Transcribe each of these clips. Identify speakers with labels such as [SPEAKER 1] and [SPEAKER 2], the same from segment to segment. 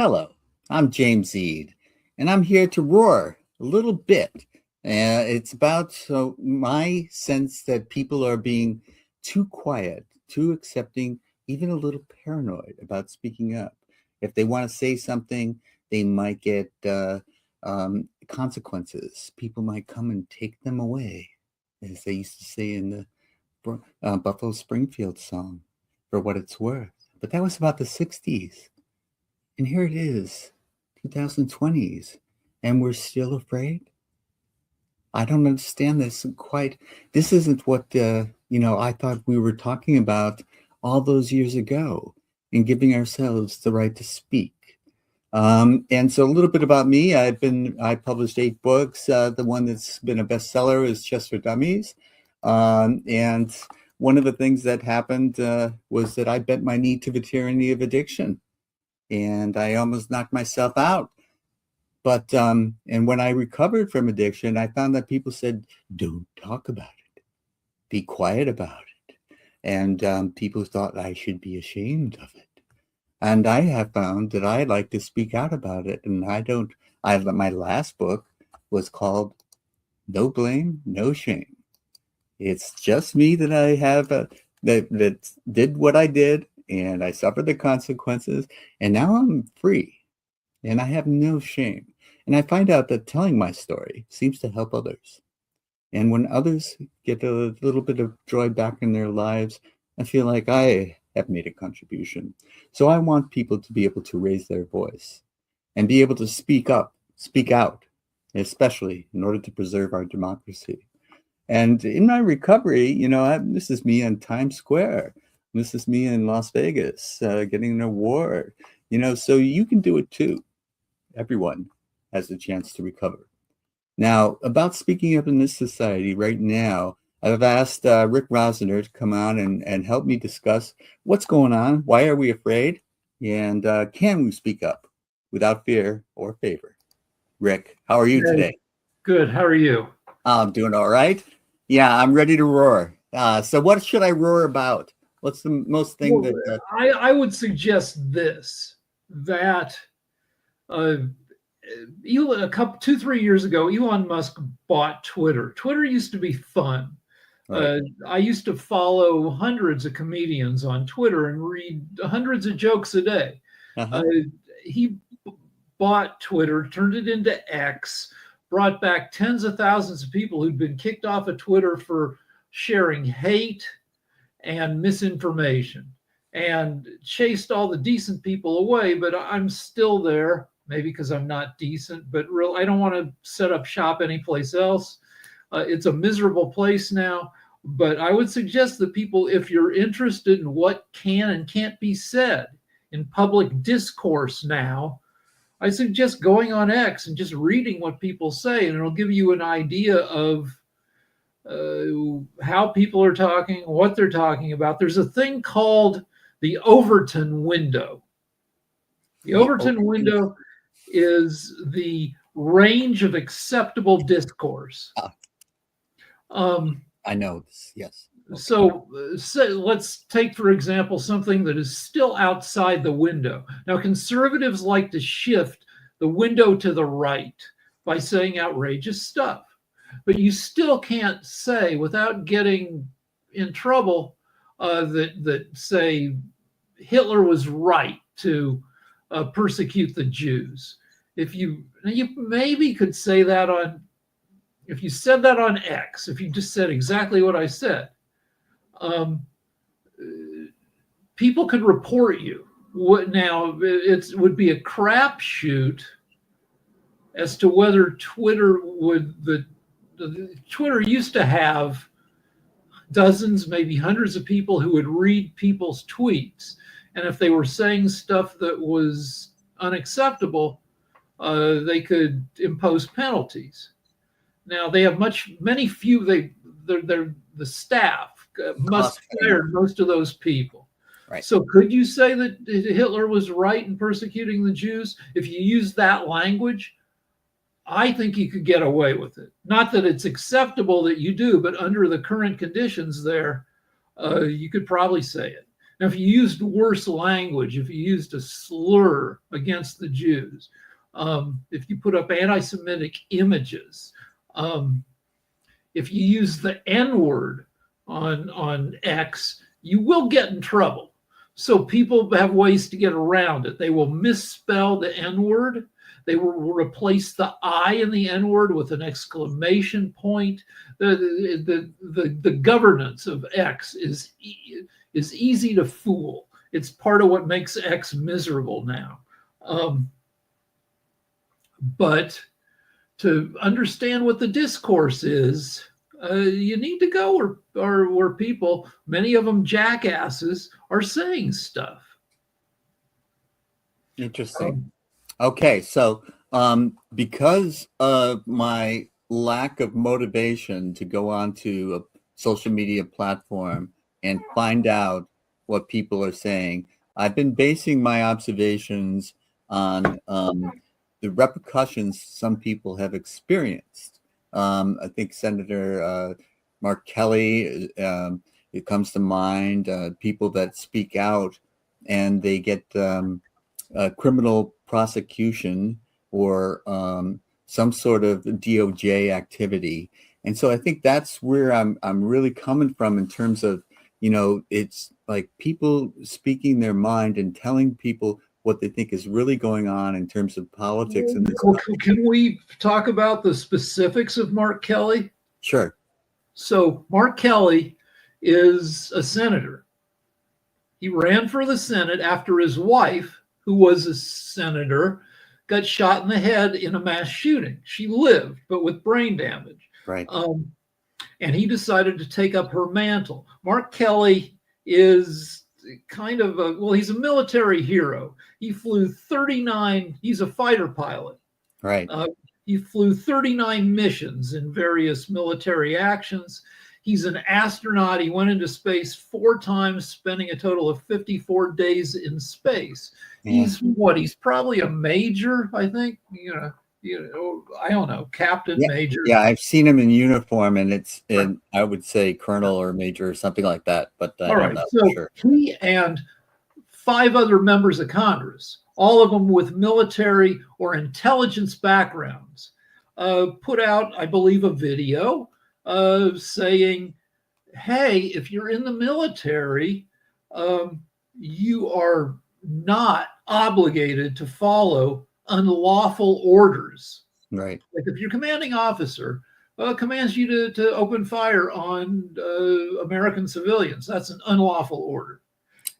[SPEAKER 1] Hello, I'm James Eade, and I'm here to roar a little bit. It's about my sense that people are being too quiet, too accepting, even a little paranoid about speaking up. If they want to say something, they might get consequences. People might come and take them away, as they used to say in the Buffalo Springfield song, for what it's worth. But that was about the 60s. And here it is, 2020s, and we're still afraid. I don't understand this quite. This isn't what I thought we were talking about all those years ago in giving ourselves the right to speak. And so a little bit about me. I published 8 books. The one that's been a bestseller is Chess for Dummies. And one of the things that happened was that I bent my knee to the tyranny of addiction, and I almost knocked myself out. But and when I recovered from addiction, I found that people said, "Don't talk about it. Be quiet about it." And people thought I should be ashamed of it. And I have found that I like to speak out about it. And I don't. My last book was called "No Blame, No Shame." It's just me that I have that did what I did, and I suffered the consequences, and now I'm free, and I have no shame. And I find out that telling my story seems to help others. And when others get a little bit of joy back in their lives, I feel like I have made a contribution. So I want people to be able to raise their voice and be able to speak up, speak out, especially in order to preserve our democracy. And in my recovery, this is me on Times Square. This is me in Las Vegas getting an award. So you can do it too. Everyone has a chance to recover. Now, about speaking up in this society right now, I've asked Rick Rosner to come on and help me discuss what's going on, why are we afraid, and can we speak up without fear or favor? Rick, how are you today?
[SPEAKER 2] Good. How are you?
[SPEAKER 1] I'm doing all right. Yeah, I'm ready to roar. So what should I roar about? What's the most thing that...
[SPEAKER 2] I would suggest this, that 2-3 years ago, Elon Musk bought Twitter. Twitter used to be fun. Right. I used to follow hundreds of comedians on Twitter and read hundreds of jokes a day. Uh-huh. He bought Twitter, turned it into X, brought back tens of thousands of people who'd been kicked off of Twitter for sharing hate and misinformation, and chased all the decent people away. But I'm still there, maybe because I'm not decent, but I don't want to set up shop anyplace else. It's a miserable place now. But I would suggest that people, if you're interested in what can and can't be said in public discourse now, I suggest going on X and just reading what people say, and it'll give you an idea of how people are talking, what they're talking about. There's a thing called the Overton window. The Overton window is the range of acceptable discourse.
[SPEAKER 1] I know this, yes.
[SPEAKER 2] Okay. So let's take, for example, something that is still outside the window. Now, conservatives like to shift the window to the right by saying outrageous stuff. But you still can't say, without getting in trouble, that say Hitler was right to persecute the Jews. If you maybe could say that if you said that on X, if you just said exactly what I said, people could report you. Now, it would be a crapshoot as to whether Twitter would... Twitter used to have dozens, maybe hundreds of people who would read people's tweets. And if they were saying stuff that was unacceptable, they could impose penalties. Now they have the staff must fire most of those people. Right. So could you say that Hitler was right in persecuting the Jews? If you use that language, I think you could get away with it. Not that it's acceptable that you do, but under the current conditions there, you could probably say it. Now, if you used worse language, if you used a slur against the Jews, if you put up anti-Semitic images, if you use the N-word on X, you will get in trouble. So people have ways to get around it. They will misspell the N-word. They will replace the I in the N-word with an exclamation point. The governance of X is easy to fool. It's part of what makes X miserable now. But to understand what the discourse is, you need to go where people, many of them jackasses, are saying stuff.
[SPEAKER 1] Interesting. Okay, so because of my lack of motivation to go onto a social media platform and find out what people are saying, I've been basing my observations on the repercussions some people have experienced. I think Senator Mark Kelly, it comes to mind, people that speak out and they get criminal prosecution or some sort of DOJ activity. And so I think that's where I'm really coming from in terms of, it's like people speaking their mind and telling people what they think is really going on in terms of politics in this country.
[SPEAKER 2] Can we talk about the specifics of Mark Kelly?
[SPEAKER 1] Sure.
[SPEAKER 2] So Mark Kelly is a senator. He ran for the Senate after his wife, who was a senator, got shot in the head in a mass shooting. She lived, but with brain damage.
[SPEAKER 1] Right.
[SPEAKER 2] And he decided to take up her mantle. Mark Kelly is kind of he's a military hero. He flew 39, he's a fighter pilot.
[SPEAKER 1] Right.
[SPEAKER 2] He flew 39 missions in various military actions. He's an astronaut. He went into space 4 times, spending a total of 54 days in space. Yeah. He's probably a major, I think, I don't know, captain, major.
[SPEAKER 1] Yeah, I've seen him in uniform, and it's I would say colonel or major or something like that. But I don't know for sure.
[SPEAKER 2] He and 5 other members of Congress, all of them with military or intelligence backgrounds, put out, I believe, a video saying, hey, if you're in the military, you are not obligated to follow unlawful orders.
[SPEAKER 1] Right.
[SPEAKER 2] Like if your commanding officer commands you to open fire on American civilians, that's an unlawful order.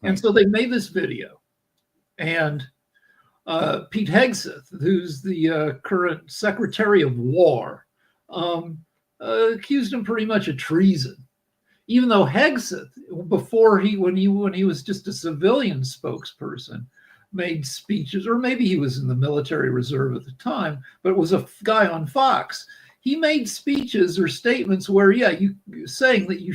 [SPEAKER 2] Right. And so they made this video. And Pete Hegseth, who's the current Secretary of War, accused him pretty much of treason. Even though Hegseth, when he was just a civilian spokesperson, made speeches, or maybe he was in the military reserve at the time, but was a guy on Fox. He made speeches or statements where, you saying that you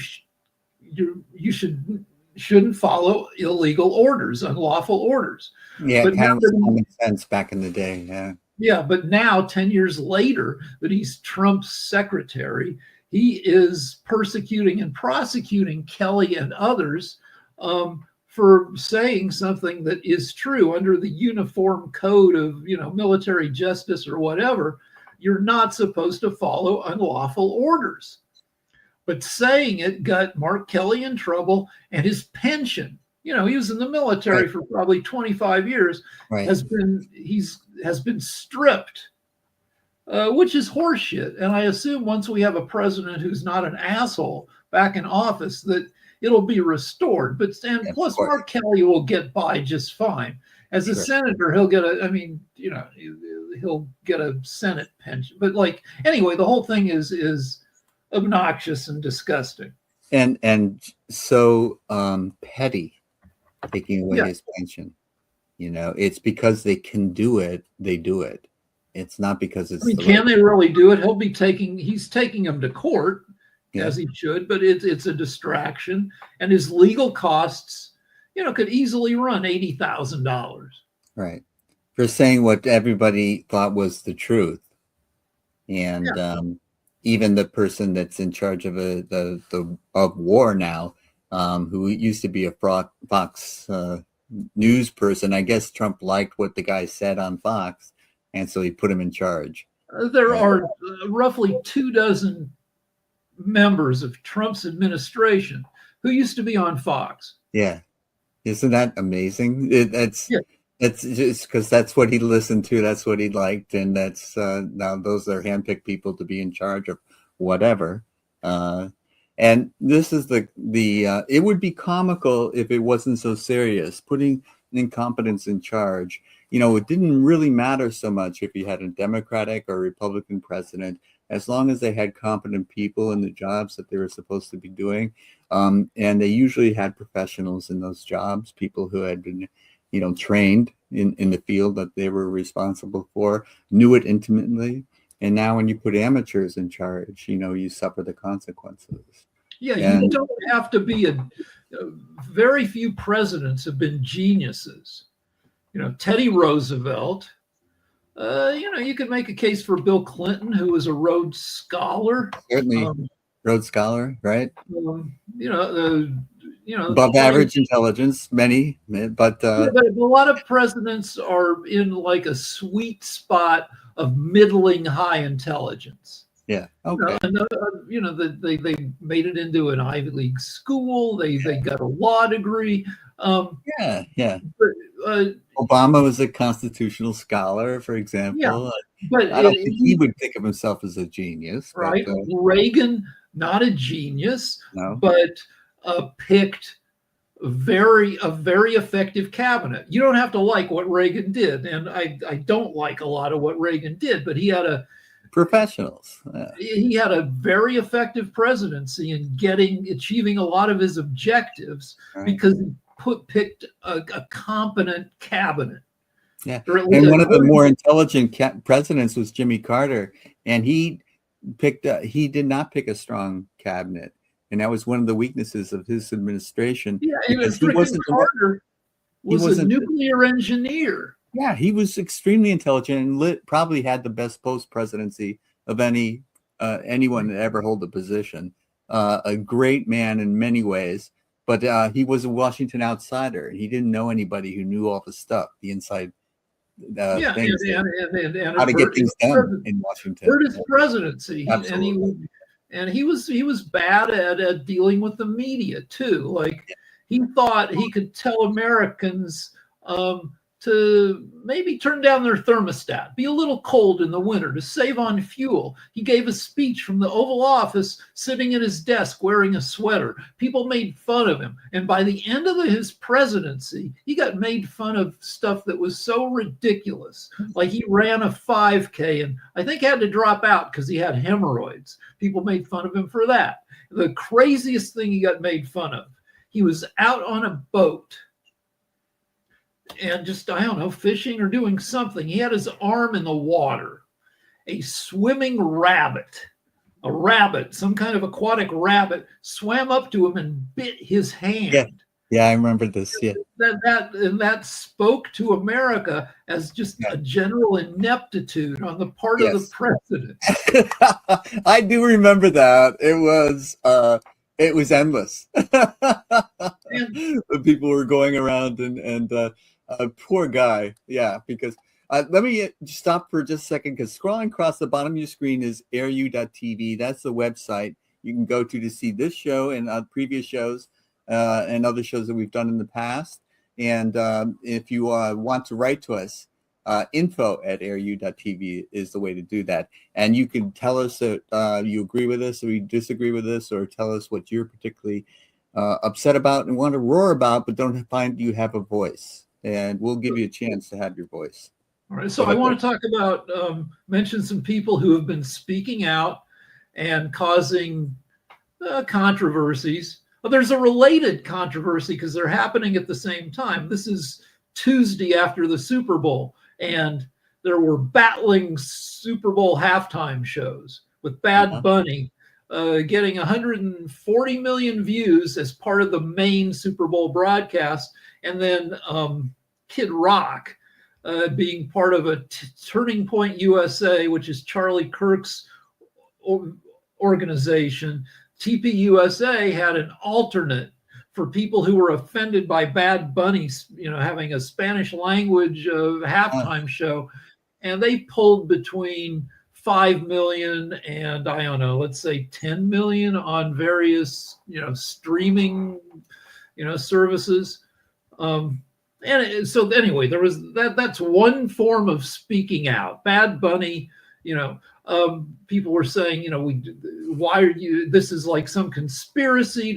[SPEAKER 2] shouldn't follow illegal orders, unlawful orders.
[SPEAKER 1] Yeah, but kind of common sense back in the day. Yeah.
[SPEAKER 2] Yeah, but now 10 years later that he's Trump's secretary, he is persecuting and prosecuting Kelly and others for saying something that is true under the uniform code of, military justice or whatever. You're not supposed to follow unlawful orders. But saying it got Mark Kelly in trouble, and his pension, he was in the military for probably 25 years, has been stripped, which is horseshit. And I assume once we have a president who's not an asshole back in office, that it'll be restored. But plus Mark Kelly will get by just fine. As a senator, he'll get he'll get a Senate pension. But anyway, the whole thing is obnoxious and disgusting.
[SPEAKER 1] And so petty, taking away his pension. It's because they can do it, they do it. It's not because it's
[SPEAKER 2] can they really do it? He's taking him to court, as he should, but it's a distraction, and his legal costs, could easily run $80,000.
[SPEAKER 1] Right. For saying what everybody thought was the truth. And even the person that's in charge of of war now who used to be a Fox news person. I guess Trump liked what the guy said on Fox, and so he put him in charge.
[SPEAKER 2] There are roughly 24 members of Trump's administration who used to be on Fox.
[SPEAKER 1] Yeah. Isn't that amazing? It's just because that's what he listened to. That's what he liked. And that's now those are handpicked people to be in charge of whatever. And this is the it would be comical if it wasn't so serious. Putting incompetence in charge, it didn't really matter so much if you had a Democratic or Republican president, as long as they had competent people in the jobs that they were supposed to be doing. And they usually had professionals in those jobs, people who had been, trained in the field that they were responsible for, knew it intimately. And now when you put amateurs in charge, you suffer the consequences.
[SPEAKER 2] Yeah, you don't have to be very few presidents have been geniuses. Teddy Roosevelt, you could make a case for Bill Clinton, who was a Rhodes Scholar.
[SPEAKER 1] Certainly, Rhodes Scholar, right?
[SPEAKER 2] Above
[SPEAKER 1] average intelligence, many, but
[SPEAKER 2] a lot of presidents are in like a sweet spot of middling high intelligence.
[SPEAKER 1] Yeah. Okay.
[SPEAKER 2] They made it into an Ivy League school. They got a law degree.
[SPEAKER 1] Yeah.
[SPEAKER 2] But,
[SPEAKER 1] Obama was a constitutional scholar, for example.
[SPEAKER 2] Yeah, but
[SPEAKER 1] I don't think he would think of himself as a genius.
[SPEAKER 2] Right.
[SPEAKER 1] But,
[SPEAKER 2] Reagan, not a genius,
[SPEAKER 1] no.
[SPEAKER 2] but picked a very effective cabinet. You don't have to like what Reagan did, and I don't like a lot of what Reagan did, but he had
[SPEAKER 1] professionals.
[SPEAKER 2] He had a very effective presidency in achieving a lot of his objectives, right, because he picked a competent cabinet.
[SPEAKER 1] Yeah, and one of the more intelligent presidents was Jimmy Carter, and he did not pick a strong cabinet, and that was one of the weaknesses of his administration.
[SPEAKER 2] Yeah, because Carter was a nuclear engineer.
[SPEAKER 1] Yeah, he was extremely intelligent and probably had the best post-presidency of anyone that ever held a position. A great man in many ways, but he was a Washington outsider. He didn't know anybody who knew all the stuff, the inside things,
[SPEAKER 2] and
[SPEAKER 1] how to get things done in Washington.
[SPEAKER 2] For his presidency,
[SPEAKER 1] Absolutely.
[SPEAKER 2] and he was bad at dealing with the media too. Like he thought he could tell Americans to maybe turn down their thermostat, be a little cold in the winter to save on fuel. He gave a speech from the Oval Office sitting at his desk wearing a sweater. People made fun of him. And by the end of his presidency, he got made fun of stuff that was so ridiculous. Like he ran a 5K and I think had to drop out because he had hemorrhoids. People made fun of him for that. The craziest thing he got made fun of, he was out on a boat and just, I don't know, fishing or doing something. He had his arm in the water. A swimming rabbit, some kind of aquatic rabbit, swam up to him and bit his hand.
[SPEAKER 1] Yeah, I remember this. Yeah,
[SPEAKER 2] that spoke to America as just a general ineptitude on the part of the president.
[SPEAKER 1] I do remember that. It was endless. People were going around and poor guy. Yeah, because let me stop for just a second, because scrolling across the bottom of your screen is airu.tv. That's the website you can go to see this show and previous shows and other shows that we've done in the past. And if you want to write to us, info@airu.tv is the way to do that. And you can tell us that you agree with us or you disagree with us, or tell us what you're particularly upset about and want to roar about, but don't find you have a voice. And we'll give you a chance to have your voice.
[SPEAKER 2] All right. So I want to talk about, mention some people who have been speaking out and causing controversies. Well, there's a related controversy because they're happening at the same time. This is Tuesday after the Super Bowl, and there were battling Super Bowl halftime shows with Bad Bunny getting 140 million views as part of the main Super Bowl broadcast, and then Kid Rock being part of a Turning Point USA, which is Charlie Kirk's organization. TPUSA had an alternate for people who were offended by Bad Bunny, having a Spanish language halftime show, and they pulled between 5 million and, I don't know, let's say 10 million on various, streaming, services. And so anyway, there was that's one form of speaking out. Bad Bunny, people were saying, why are you, this is like some conspiracy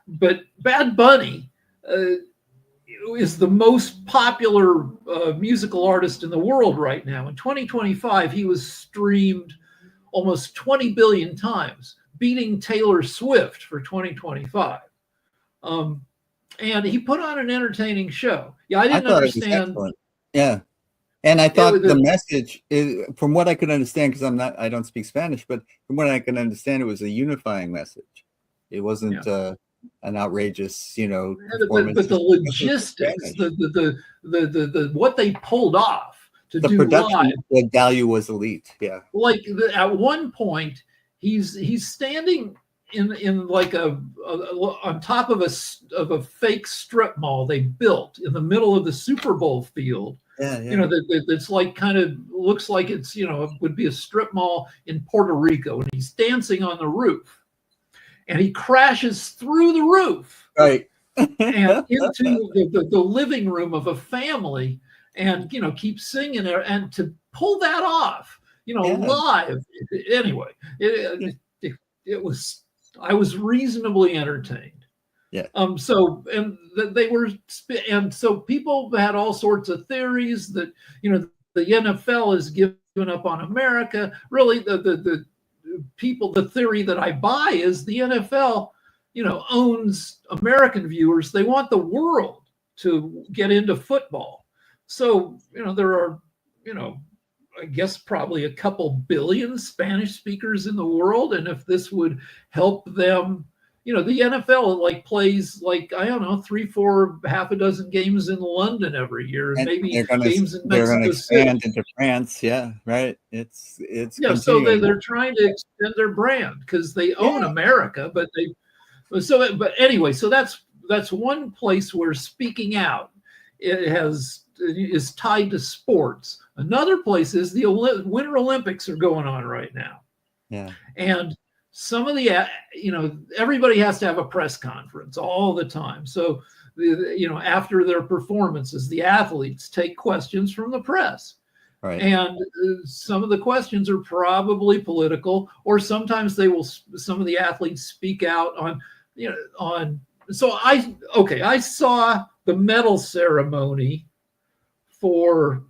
[SPEAKER 2] but Bad Bunny is the most popular musical artist in the world right now. In 2025, he was streamed almost 20 billion times, beating Taylor Swift for 2025. And he put on an entertaining show. Yeah, I didn't understand.
[SPEAKER 1] Yeah. And I thought the message is, from what I could understand, because I don't speak Spanish, but from what I can understand, it was a unifying message. It wasn't an outrageous,
[SPEAKER 2] but the logistics, the what they pulled off to do
[SPEAKER 1] production,
[SPEAKER 2] live,
[SPEAKER 1] the value was elite. Yeah.
[SPEAKER 2] Like at one point, he's standing in like on top of a fake strip mall they built in the middle of the Super Bowl field.
[SPEAKER 1] Yeah.
[SPEAKER 2] That's like kind of looks like it's would be a strip mall in Puerto Rico, and he's dancing on the roof, and he crashes through the roof,
[SPEAKER 1] right,
[SPEAKER 2] and into the living room of a family, and keeps singing there, and to pull that off, live. Anyway, it was. I was reasonably entertained.
[SPEAKER 1] Yeah.
[SPEAKER 2] So people had all sorts of theories that the NFL is giving up on America. Really, the theory that I buy is the NFL, owns American viewers. They want the world to get into football. So there are I guess probably a couple billion Spanish speakers in the world, and if this would help them. The NFL plays I don't know 3, 4, half a dozen games in London every year, and maybe games in Mexico City.
[SPEAKER 1] They're going to expand into France, yeah, right. It's
[SPEAKER 2] so they're trying to extend their brand because they own America, but anyway, so that's one place where speaking out is tied to sports. Another place is the Winter Olympics are going on right now, and some of the, everybody has to have a press conference all the time. So, after their performances, the athletes take questions from the press.
[SPEAKER 1] Right.
[SPEAKER 2] And some of the questions are probably political, or sometimes some of the athletes speak out on. So I saw the medal ceremony for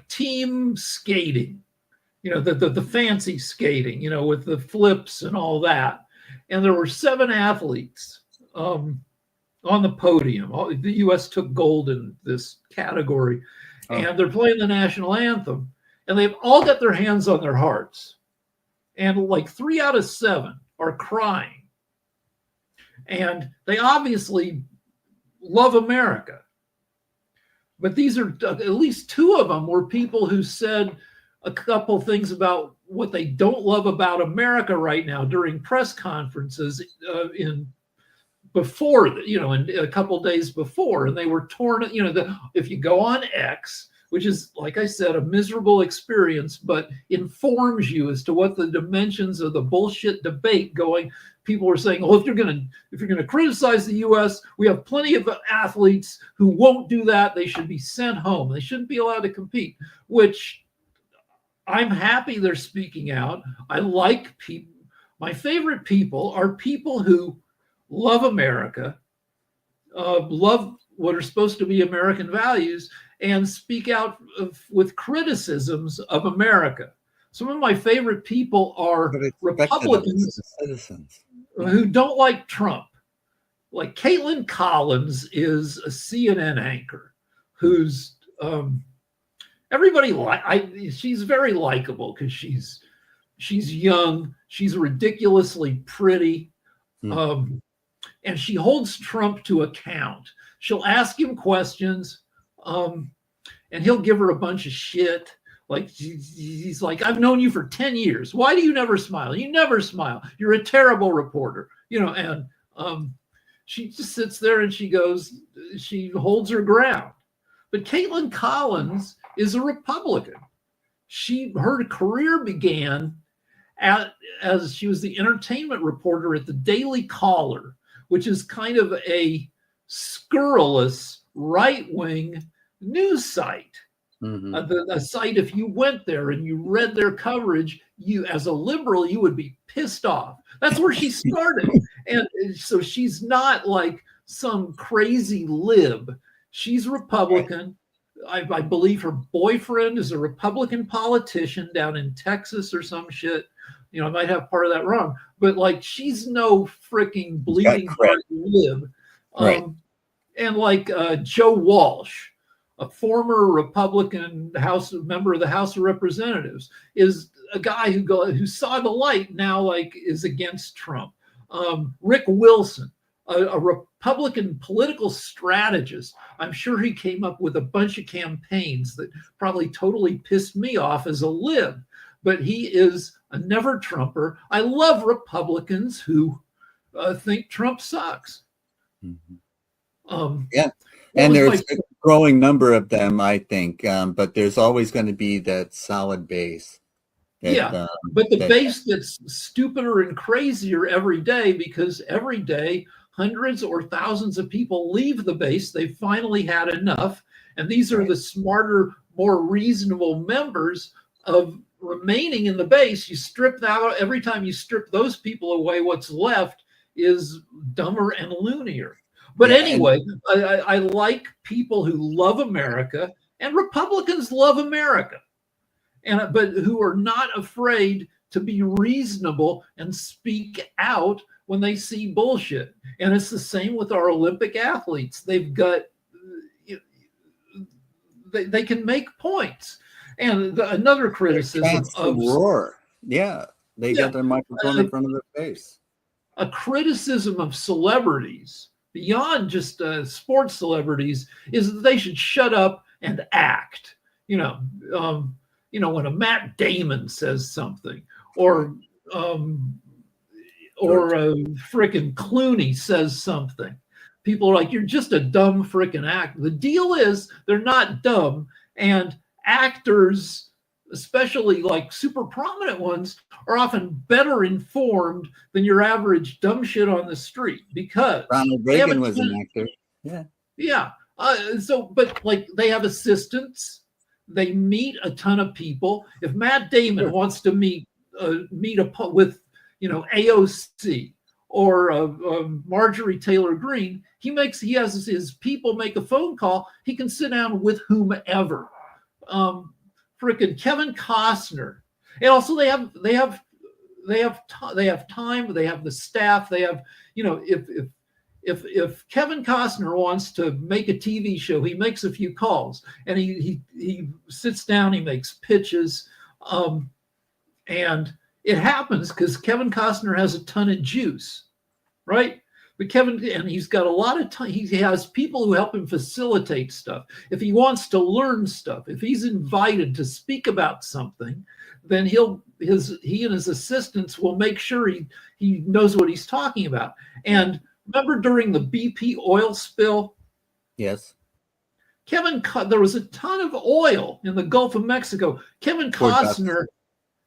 [SPEAKER 2] team skating. The fancy skating, with the flips and all that. And there were 7 athletes on the podium. The U.S. took gold in this category. And they're playing the national anthem. And they've all got their hands on their hearts. And 3 out of 7 are crying. And they obviously love America. But these are, at least 2 of them were people who said a couple things about what they don't love about America right now during press conferences in a couple days before, and they were torn. If you go on X, which is, like I said, a miserable experience, but informs you as to what the dimensions of the bullshit debate going. People were saying, "Oh, if you're going to criticize the U.S., we have plenty of athletes who won't do that. They should be sent home. They shouldn't be allowed to compete." Which I'm happy they're speaking out. I like people. My favorite people are people who love America, love what are supposed to be American values, and speak out with criticisms of America. Some of my favorite people are Republicans who don't like Trump. Like Caitlin Collins is a CNN anchor who's she's very likable because she's young, she's ridiculously pretty, and she holds Trump to account. She'll ask him questions, and he'll give her a bunch of shit, Like he's like, I've known you for 10 years. Why do you never smile? You never smile. You're a terrible reporter, and she just sits there and she holds her ground. But Caitlin Collins is a Republican. Her career began as she was the entertainment reporter at the Daily Caller, which is kind of a scurrilous right-wing news site.
[SPEAKER 1] Mm-hmm.
[SPEAKER 2] A site, if you went there and you read their coverage, you as a liberal, you would be pissed off. That's where she started. And so she's not like some crazy lib. She's Republican. I believe her boyfriend is a Republican politician down in Texas or some shit. I might have part of that wrong, but like she's no freaking bleeding heart lib.
[SPEAKER 1] Right.
[SPEAKER 2] And like Joe Walsh, a former Republican member of the House of Representatives, is a guy who saw the light, now like is against Trump. Rick Wilson, a Republican political strategist. I'm sure he came up with a bunch of campaigns that probably totally pissed me off as a lib, but he is a never Trumper. I love Republicans who think Trump sucks.
[SPEAKER 1] Mm-hmm. Yeah. And there's a growing number of them, I think, but there's always going to be that solid base.
[SPEAKER 2] But the base that's stupider and crazier every day, because every day hundreds or thousands of people leave the base. They've finally had enough. And these are the smarter, more reasonable members of remaining in the base. You strip that out. Every time you strip those people away, what's left is dumber and loonier. But anyway, I like people who love America, and Republicans love America, but who are not afraid to be reasonable and speak out when they see bullshit. And it's the same with our Olympic athletes. They've got, they can make points. And another criticism of
[SPEAKER 1] roar. Yeah, they got their microphone in front of their face.
[SPEAKER 2] A criticism of celebrities, beyond just sports celebrities, is that they should shut up and act. When a Matt Damon says something, or frickin' Clooney says something, people are like, you're just a dumb frickin' actor. The deal is they're not dumb, and actors, especially like super prominent ones, are often better informed than your average dumb shit on the street, because
[SPEAKER 1] Ronald Reagan was an actor.
[SPEAKER 2] Yeah. But like they have assistants, they meet a ton of people. If Matt Damon wants to meet with AOC or Marjorie Taylor Greene, he has his people make a phone call. He can sit down with whomever. Frickin' Kevin Costner, and also they have time. They have the staff. They have, if Kevin Costner wants to make a TV show, he makes a few calls, and he sits down. He makes pitches, and it happens because Kevin Costner has a ton of juice, right? But he's got a lot of time. He has people who help him facilitate stuff. If he wants to learn stuff, if he's invited to speak about something, then he and his assistants will make sure he knows what he's talking about. And remember during the BP oil spill?
[SPEAKER 1] Yes.
[SPEAKER 2] There was a ton of oil in the Gulf of Mexico. Kevin Costner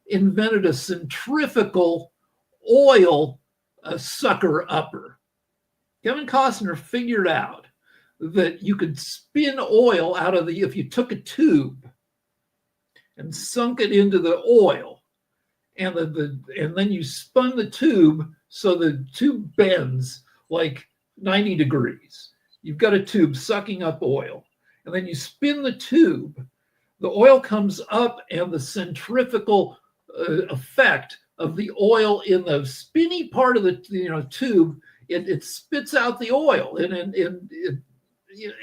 [SPEAKER 2] invented a centrifugal oil sucker upper. Kevin Costner figured out that you could spin oil if you took a tube and sunk it into the oil, and then you spun the tube so the tube bends like 90 degrees. You've got a tube sucking up oil, and then you spin the tube. The oil comes up, and the centrifugal effect of the oil in the spinny part of the tube, it spits out the oil,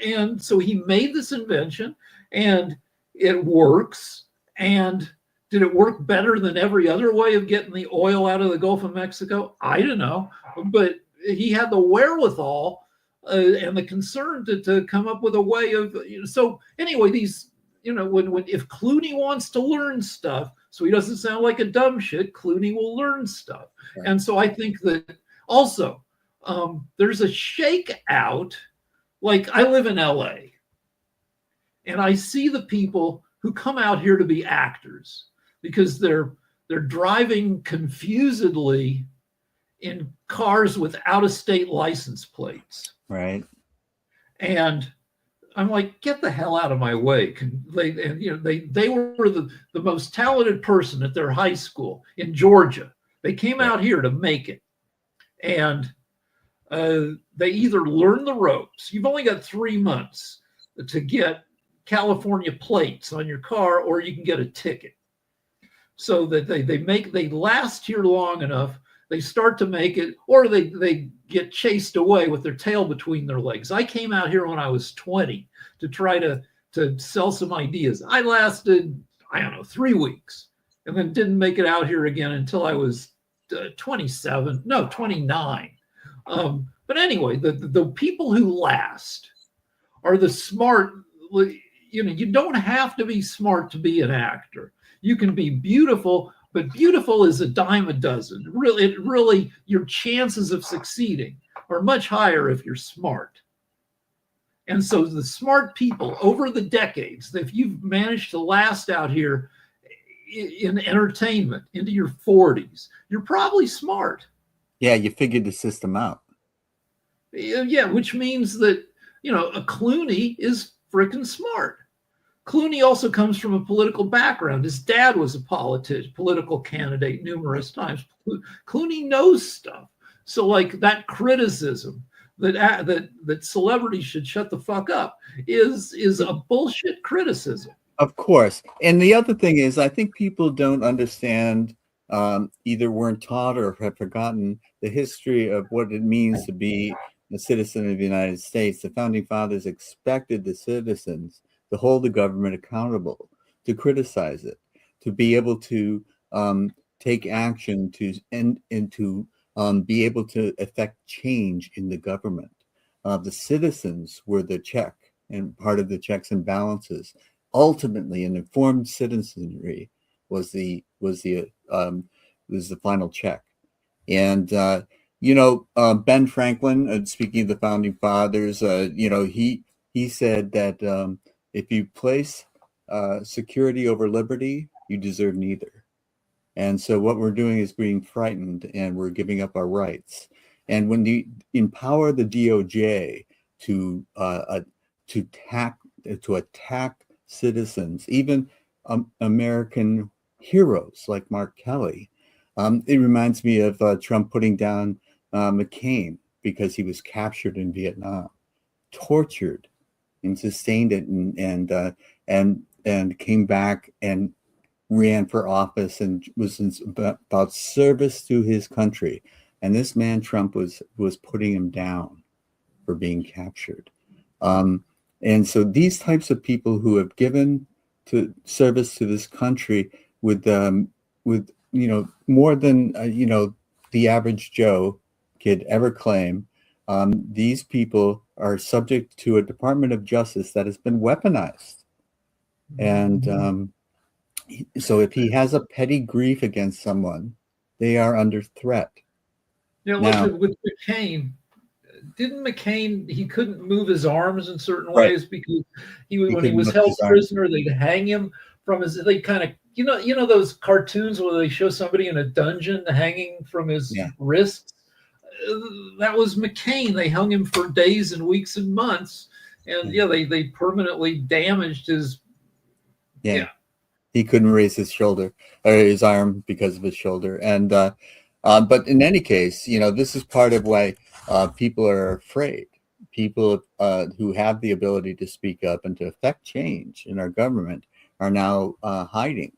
[SPEAKER 2] and so he made this invention, and it works. And did it work better than every other way of getting the oil out of the Gulf of Mexico? I don't know, but he had the wherewithal and the concern to come up with a way of. So anyway, these when if Clooney wants to learn stuff, so he doesn't sound like a dumb shit, Clooney will learn stuff. Right. And so I think that also there's a shakeout. Like I live in LA, and I see the people who come out here to be actors because they're driving confusedly in cars with out-of-state license plates.
[SPEAKER 1] Right.
[SPEAKER 2] And I'm like, get the hell out of my way. They were the most talented person at their high school in Georgia. They came out here to make it. And they either learn the ropes. You've only got 3 months to get California plates on your car, or you can get a ticket. So that they last here long enough, they start to make it, or they get chased away with their tail between their legs. I came out here when I was 20 to try to sell some ideas. I lasted, 3 weeks, and then didn't make it out here again until I was 29. But anyway, the people who last are the smart. You don't have to be smart to be an actor. You can be beautiful, but beautiful is a dime a dozen. Really, your chances of succeeding are much higher if you're smart. And so the smart people over the decades, if you've managed to last out here in entertainment into your 40s, you're probably smart.
[SPEAKER 1] Yeah, you figured the system out.
[SPEAKER 2] Yeah, which means that, a Clooney is freaking smart. Clooney also comes from a political background. His dad was a political candidate numerous times. Clooney knows stuff. So like that criticism that celebrities should shut the fuck up is a bullshit criticism.
[SPEAKER 1] Of course. And the other thing is, I think people don't understand, either weren't taught or have forgotten the history of what it means to be a citizen of the United States. The founding fathers expected the citizens to hold the government accountable, to criticize it, to be able to take action and to be able to affect change in the government. The citizens were the check and part of the checks and balances. Ultimately, an informed citizenry was the final check. And Ben Franklin, speaking of the founding fathers, he said that if you place security over liberty, you deserve neither. And so what we're doing is being frightened, and we're giving up our rights. And when you empower the DOJ to attack citizens, even American heroes like Mark Kelly, it reminds me of Trump putting down McCain because he was captured in Vietnam, tortured, and sustained it, and came back and ran for office and was about service to his country. And this man Trump was putting him down for being captured. And so these types of people who have given to service to this country with more than the average Joe could ever claim, these people are subject to a Department of Justice that has been weaponized. And so if he has a petty grief against someone, they are under threat.
[SPEAKER 2] Look, with McCain, didn't McCain, he couldn't move his arms in certain ways because when he was held prisoner, they'd hang him from his, they kind of, those cartoons where they show somebody in a dungeon hanging from his wrists. That was McCain. They hung him for days and weeks and months, and they permanently damaged his. He
[SPEAKER 1] couldn't raise his shoulder or his arm because of his shoulder, and but in any case, this is part of why people are afraid. People who have the ability to speak up and to affect change in our government are now hiding.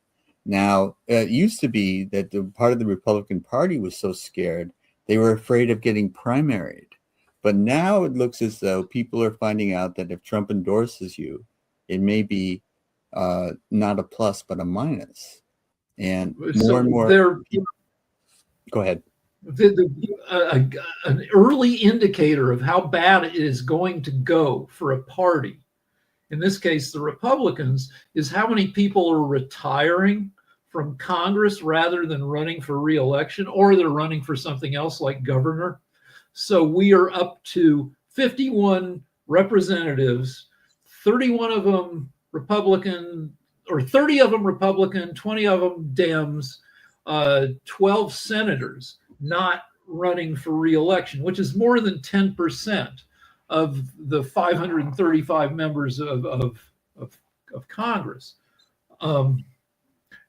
[SPEAKER 1] Now, it used to be that the part of the Republican Party was so scared they were afraid of getting primaried. But now it looks as though people are finding out that if Trump endorses you, it may be not a plus, but a minus. And more and more people, go ahead.
[SPEAKER 2] An early indicator of how bad it is going to go for a party in this case, the Republicans, is how many people are retiring from Congress rather than running for re-election, or they're running for something else like governor. So we are up to 51 representatives, 31 of them Republican, or 30 of them Republican, 20 of them Dems, 12 senators not running for re-election, which is more than 10% of the 535 members of Congress.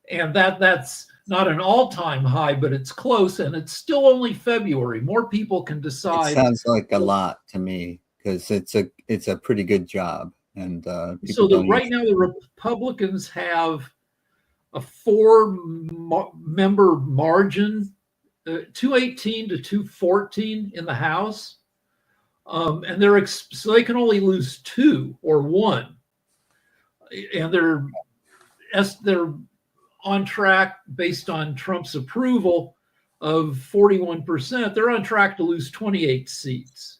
[SPEAKER 2] And that's not an all-time high, but it's close, and it's still only February. More people can decide.
[SPEAKER 1] It sounds like a lot to me, because it's a pretty good job. And
[SPEAKER 2] so right now the Republicans have a 4-member margin, 218 to 214 in the House, and so they can only lose 2 or 1, and they're on track based on Trump's approval of 41%. They're on track to lose 28 seats.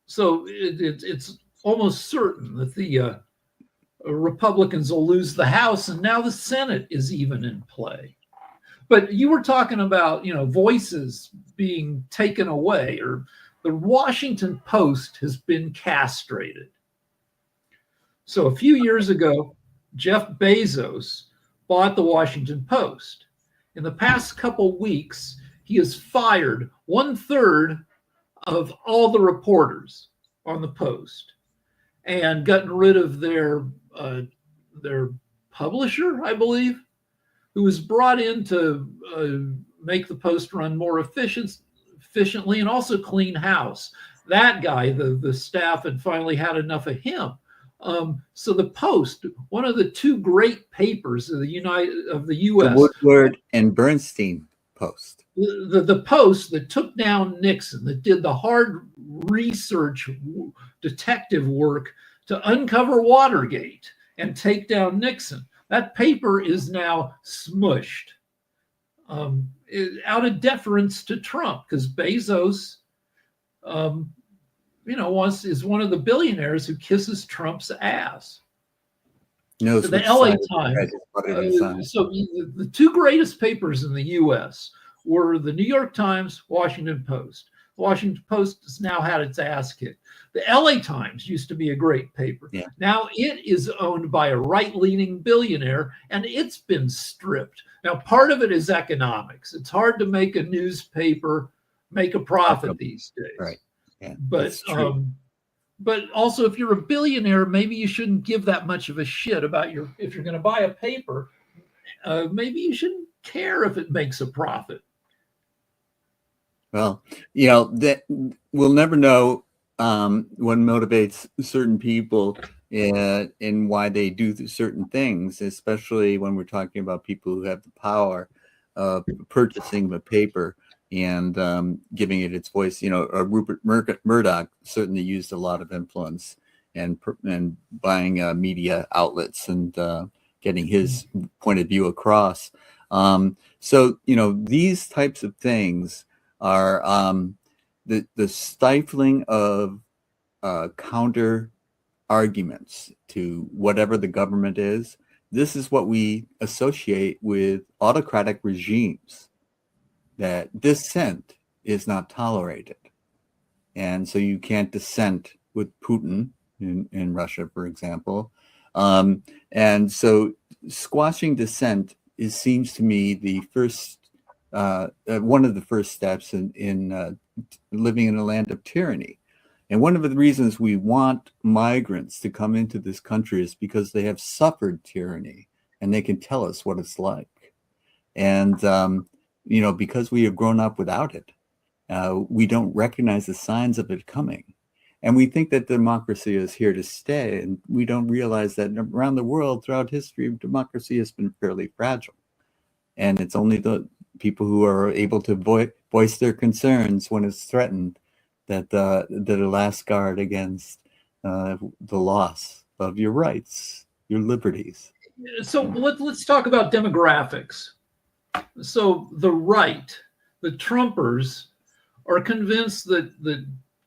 [SPEAKER 2] So it's almost certain that the Republicans will lose the House, and now the Senate is even in play. But you were talking about, voices being taken away, or the Washington Post has been castrated. So a few years ago, Jeff Bezos bought the Washington Post. In the past couple weeks, he has fired 1/3 of all the reporters on the Post and gotten rid of their publisher, I believe, who was brought in to make the Post run more efficiently and also clean house. That guy, the staff had finally had enough of him. So the Post, one of the 2 great papers of the U.S.,
[SPEAKER 1] the Woodward and Bernstein Post,
[SPEAKER 2] the Post that took down Nixon, that did the hard research, detective work to uncover Watergate and take down Nixon. That paper is now smushed out of deference to Trump, because Bezos, is one of the billionaires who kisses Trump's ass.
[SPEAKER 1] So
[SPEAKER 2] the LA Times. So the 2 greatest papers in the U.S. were the New York Times, Washington Post. The Washington Post has now had its ass kicked. The LA Times used to be a great paper.
[SPEAKER 1] Yeah.
[SPEAKER 2] Now it is owned by a right-leaning billionaire, and it's been stripped. Now, part of it is economics. It's hard to make a newspaper make a profit these days.
[SPEAKER 1] Right. Yeah,
[SPEAKER 2] but also, if you're a billionaire, maybe you shouldn't give that much of a shit about if you're going to buy a paper, maybe you shouldn't care if it makes a profit.
[SPEAKER 1] Well, that we'll never know what motivates certain people and why they do certain things, especially when we're talking about people who have the power of purchasing the paper and giving it its voice. Rupert Murdoch certainly used a lot of influence and buying media outlets and getting his point of view across. So these types of things are the stifling of counter arguments to whatever the government is. This is what we associate with autocratic regimes, that dissent is not tolerated. And so you can't dissent with Putin in Russia, for example. And so squashing dissent seems to me the first, one of the first steps in living in a land of tyranny. And one of the reasons we want migrants to come into this country is because they have suffered tyranny and they can tell us what it's like. And, because we have grown up without it, we don't recognize the signs of it coming. And we think that democracy is here to stay. And we don't realize that around the world, throughout history, democracy has been fairly fragile. And it's only the people who are able to voice their concerns when it's threatened that are last guard against the loss of your rights, your liberties.
[SPEAKER 2] So let's talk about demographics. So the right, the Trumpers, are convinced that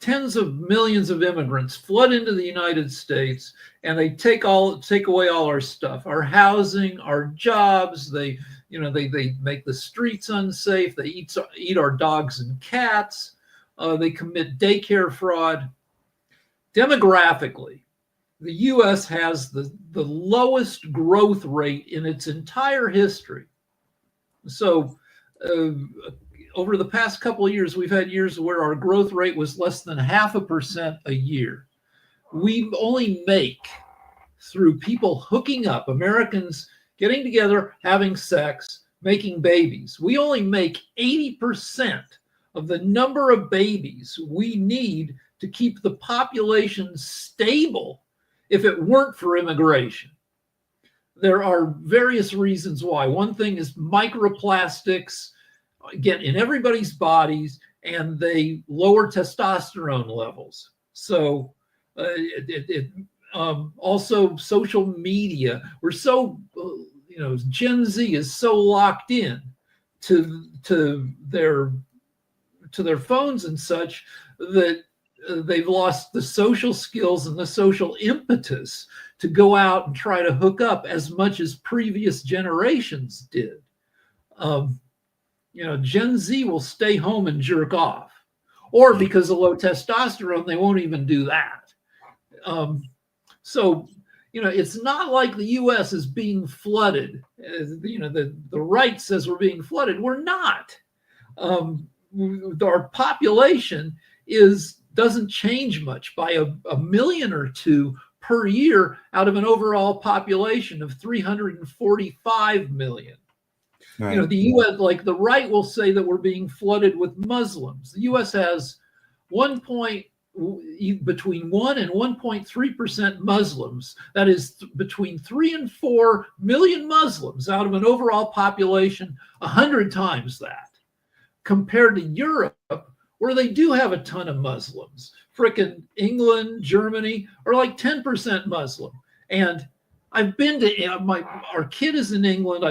[SPEAKER 2] tens of millions of immigrants flood into the United States, and they take away all our stuff, our housing, our jobs. They make the streets unsafe. They eat our dogs and cats. They commit daycare fraud. Demographically, the U.S. has the lowest growth rate in its entire history. So over the past couple of years, we've had years where our growth rate was less than 0.5% a year. We only make, through people hooking up, Americans getting together, having sex, making babies, we only make 80% of the number of babies we need to keep the population stable if it weren't for immigration. There are various reasons why. One thing is microplastics get in everybody's bodies, and they lower testosterone levels. So also social media. We're so, Gen Z is so locked in to their phones and such that they've lost the social skills and the social impetus to go out and try to hook up as much as previous generations did. Gen Z will stay home and jerk off, or because of low testosterone, they won't even do that. So it's not like the U.S. is being flooded. The right says we're being flooded. We're not. Our population doesn't change much by a million or two per year out of an overall population of 345 million.
[SPEAKER 1] Right.
[SPEAKER 2] The U.S., like the right will say that we're being flooded with Muslims. The U.S. has between 1 and 1.3% Muslims. That is between 3 and 4 million Muslims out of an overall population, 100 times that, compared to Europe, where they do have a ton of Muslims. Frickin' England, Germany are like 10% Muslim. And I've been to our kid is in England.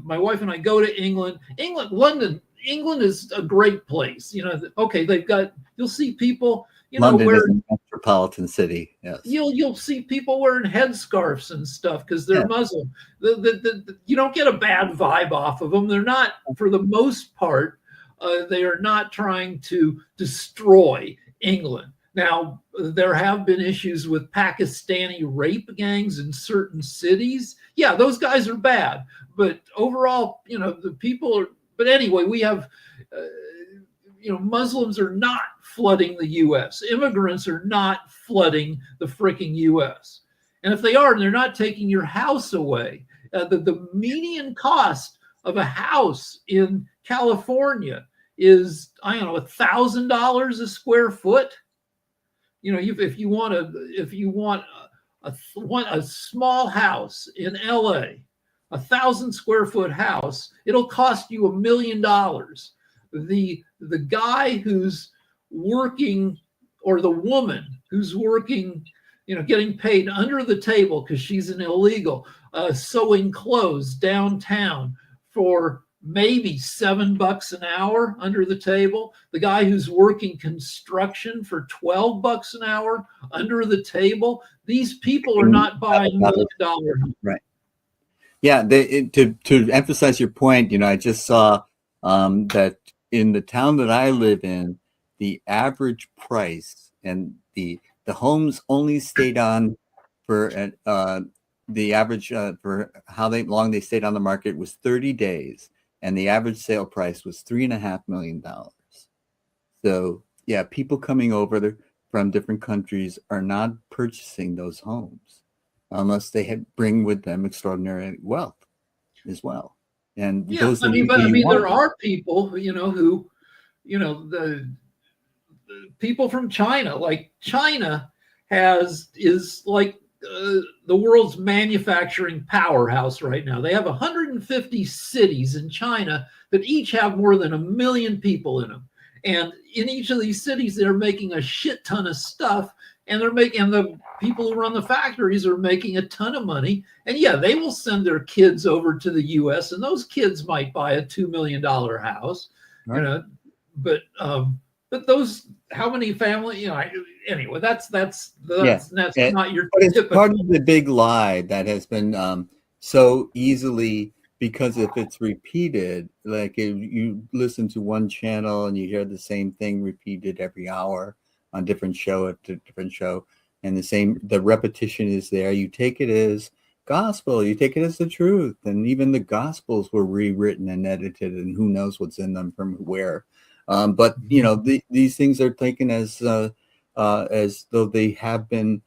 [SPEAKER 2] My wife and I go to England. London is a great place. You'll see people,
[SPEAKER 1] London is a metropolitan city. Yes.
[SPEAKER 2] You'll see people wearing headscarves and stuff because they're Muslim. You don't get a bad vibe off of them. They're not, for the most part, they are not trying to destroy England. Now, there have been issues with Pakistani rape gangs in certain cities. Yeah, those guys are bad. But overall, the people are, but anyway, we have, Muslims are not flooding the U.S. Immigrants are not flooding the freaking U.S. And if they are, they're not taking your house away. The median cost of a house in California is, $1,000 a square foot. If you want a small house in LA, 1,000 square foot house, it'll cost you $1 million. The guy who's working, or the woman who's working, getting paid under the table because she's an illegal, sewing clothes downtown for maybe $7 an hour under the table. The guy who's working construction for $12 an hour under the table. These people are not buying $1 million.
[SPEAKER 1] Right. Yeah. To emphasize your point, I just saw that in the town that I live in, the average price and the homes only stayed on for the average for how long they stayed on the market was 30 days. And the average sale price was $3.5 million. So yeah, people coming over from different countries are not purchasing those homes unless they bring with them extraordinary wealth as well. And
[SPEAKER 2] those there are people, who, the people from China, like China is like the world's manufacturing powerhouse right now. They have 150 cities in China that each have more than 1 million people in them. And in each of these cities, they're making a shit ton of stuff, and the people who run the factories are making a ton of money. And yeah, they will send their kids over to the U.S. and those kids might buy a $2 million house, right. But those how many family, anyway, that's
[SPEAKER 1] Yeah.
[SPEAKER 2] not your
[SPEAKER 1] But it's
[SPEAKER 2] typical.
[SPEAKER 1] part of the big lie that has been so easily, because if it's repeated, like if you listen to one channel and you hear the same thing repeated every hour on different show after different show, and the repetition is there, you take it as gospel, you take it as the truth. And even the gospels were rewritten and edited, and who knows what's in them from where. But these things are taken as though they have been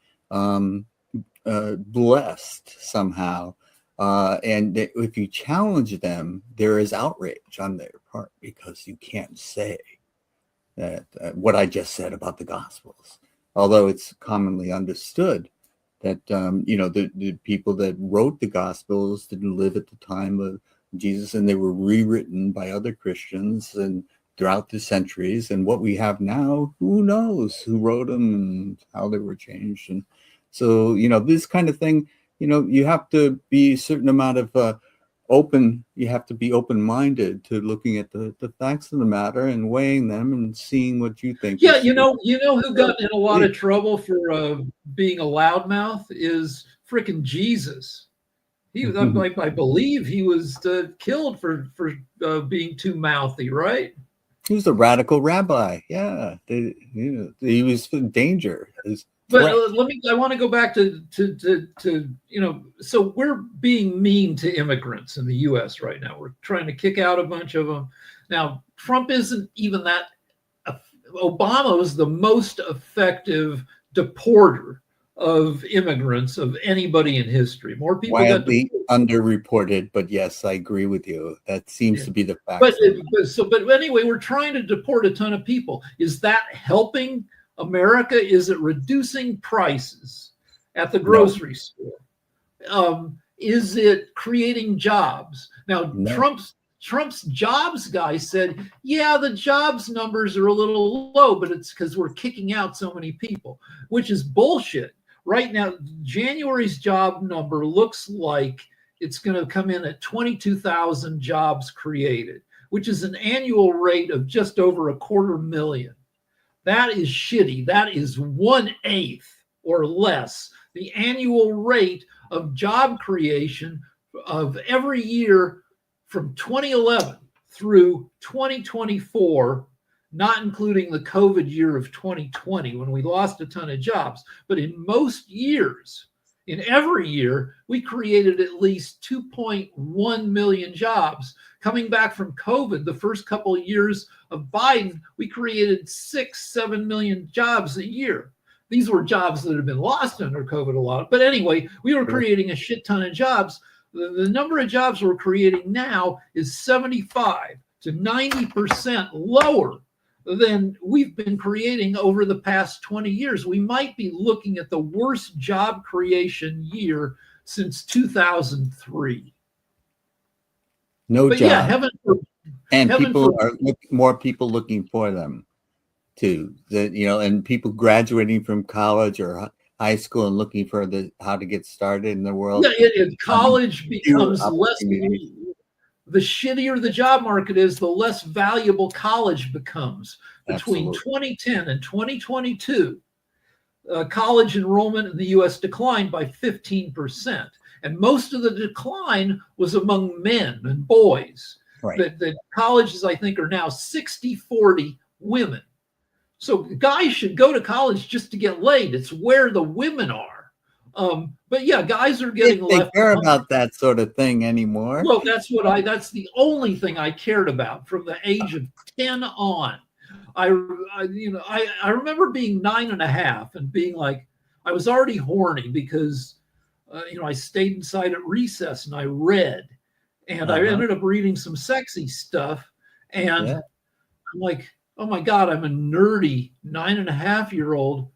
[SPEAKER 1] blessed somehow. And if you challenge them, there is outrage on their part, because you can't say that what I just said about the Gospels, although it's commonly understood that the people that wrote the Gospels didn't live at the time of Jesus, and they were rewritten by other Christians and throughout the centuries. And what we have now, who knows who wrote them and how they were changed. And so this kind of thing, you have to be a certain amount of open. You have to be open-minded to looking at the facts of the matter and weighing them and seeing what you think.
[SPEAKER 2] Yeah, you know who got in a lot of trouble for being a loudmouth is frickin' Jesus. I believe he was killed for being too mouthy, right?
[SPEAKER 1] He was a radical rabbi. Yeah, he was in danger.
[SPEAKER 2] But I want to go back to so we're being mean to immigrants in the U.S. right now. We're trying to kick out a bunch of them. Now, Trump isn't even that. Obama was the most effective deporter of immigrants of anybody in history. More people
[SPEAKER 1] widely underreported, but yes, I agree with you. That seems to be the fact.
[SPEAKER 2] But anyway, we're trying to deport a ton of people. Is that helping America? Is it reducing prices at the grocery store? Is it creating jobs? Now, Trump's jobs guy said, yeah, the jobs numbers are a little low, but it's because we're kicking out so many people, which is bullshit. Right now, January's job number looks like it's going to come in at 22,000 jobs created, which is an annual rate of just over 250,000. That is shitty. That is 1/8 or less the annual rate of job creation of every year from 2011 through 2024, not including the COVID year of 2020 when we lost a ton of jobs. But in most years, in every year, we created at least 2.1 million jobs. Coming back from COVID, the first couple of years of Biden, we created 6-7 million jobs a year. These were jobs that had been lost under COVID a lot. But anyway, we were creating a shit ton of jobs. The number of jobs we're creating now is 75 to 90% lower than we've been creating over the past 20 years. We might be looking at the worst job creation year since 2003.
[SPEAKER 1] No
[SPEAKER 2] but
[SPEAKER 1] job.
[SPEAKER 2] Yeah, heaven
[SPEAKER 1] more people looking for them too. And people graduating from college or high school and looking for how to get started in the world.
[SPEAKER 2] Yeah, college becomes less. The shittier the job market is, the less valuable college becomes. Between 2010 and 2022, college enrollment in the U.S. declined by 15%. And most of the decline was among men and boys.
[SPEAKER 1] Right.
[SPEAKER 2] The colleges, I think, are now 60-40 women. So guys should go to college just to get laid. It's where the women are. But yeah, guys are getting left.
[SPEAKER 1] They care about that sort of thing anymore.
[SPEAKER 2] Well, that's the only thing I cared about from the age of 10 on. I remember being 9.5 and being like, I was already horny because, I stayed inside at recess and I read, and I ended up reading some sexy stuff. And I'm like, oh my God, I'm a nerdy 9.5-year-old.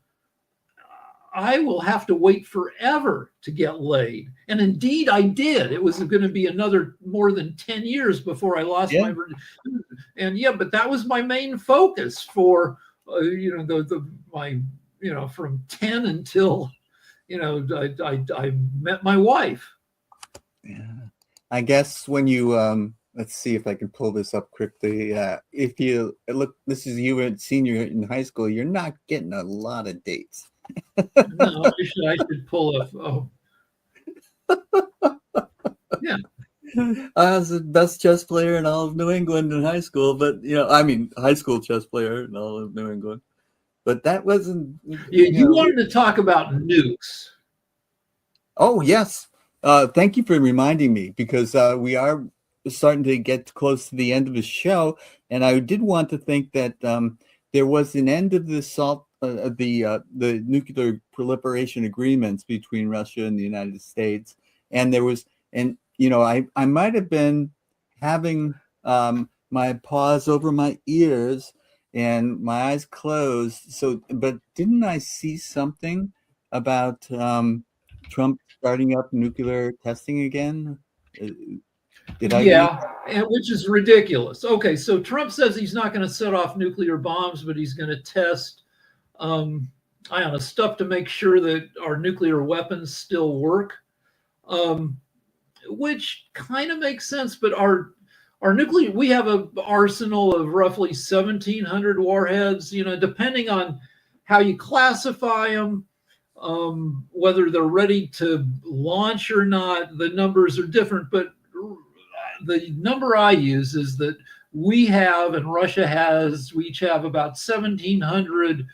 [SPEAKER 2] I will have to wait forever to get laid. And indeed I did. It was going to be another more than 10 years before I lost my virginity. And but that was my main focus for, from 10 until, I met my wife.
[SPEAKER 1] Yeah. I guess when you let's see if I can pull this up quickly. If you look, this is you at senior in high school. You're not getting a lot of dates.
[SPEAKER 2] No, I should pull up. Oh, yeah.
[SPEAKER 1] I was the best chess player in all of New England in high school, but I mean, high school chess player in all of New England. But that wasn't.
[SPEAKER 2] You wanted to talk about nukes.
[SPEAKER 1] Oh yes, thank you for reminding me, because we are starting to get close to the end of the show, and I did want to think that there was an end of the nuclear proliferation agreements between Russia and the United States, and there was, and I might have been having my paws over my ears and my eyes closed. So, but didn't I see something about Trump starting up nuclear testing again? Did I?
[SPEAKER 2] Yeah, and which is ridiculous. Okay, so Trump says he's not going to set off nuclear bombs, but he's going to test stuff to make sure that our nuclear weapons still work, which kind of makes sense. But our nuclear, we have an arsenal of roughly 1,700 warheads. Depending on how you classify them, whether they're ready to launch or not, the numbers are different. But the number I use is that we have, and Russia has, we each have about 1,700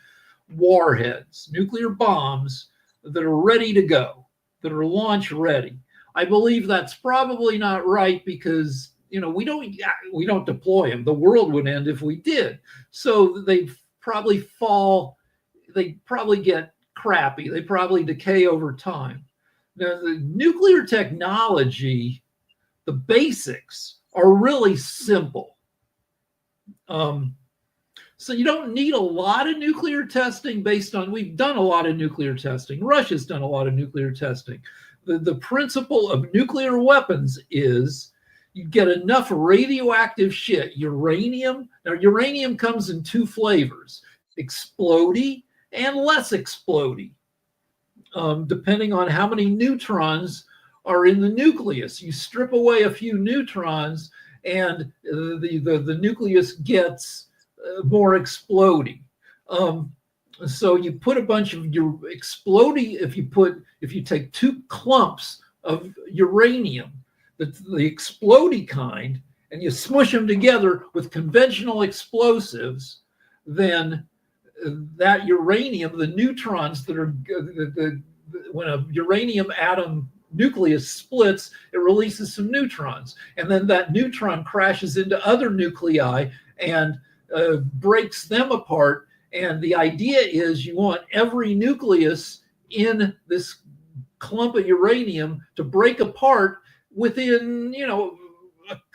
[SPEAKER 2] warheads, nuclear bombs that are ready to go, that are launch ready. I believe that's probably not right, because we don't deploy them. The world would end if we did. So they probably get crappy. They probably decay over time. Now, the nuclear technology, the basics are really simple. So you don't need a lot of nuclear testing we've done a lot of nuclear testing. Russia's done a lot of nuclear testing. The principle of nuclear weapons is you get enough radioactive shit, uranium. Now, uranium comes in two flavors, explodey and less explodey, depending on how many neutrons are in the nucleus. You strip away a few neutrons, and the nucleus gets more explodey. So you put a bunch of your explodey. If you take two clumps of uranium, the explodey kind, and you smush them together with conventional explosives, then that uranium, the neutrons that are when a uranium atom nucleus splits, it releases some neutrons, and then that neutron crashes into other nuclei and breaks them apart. And the idea is you want every nucleus in this clump of uranium to break apart within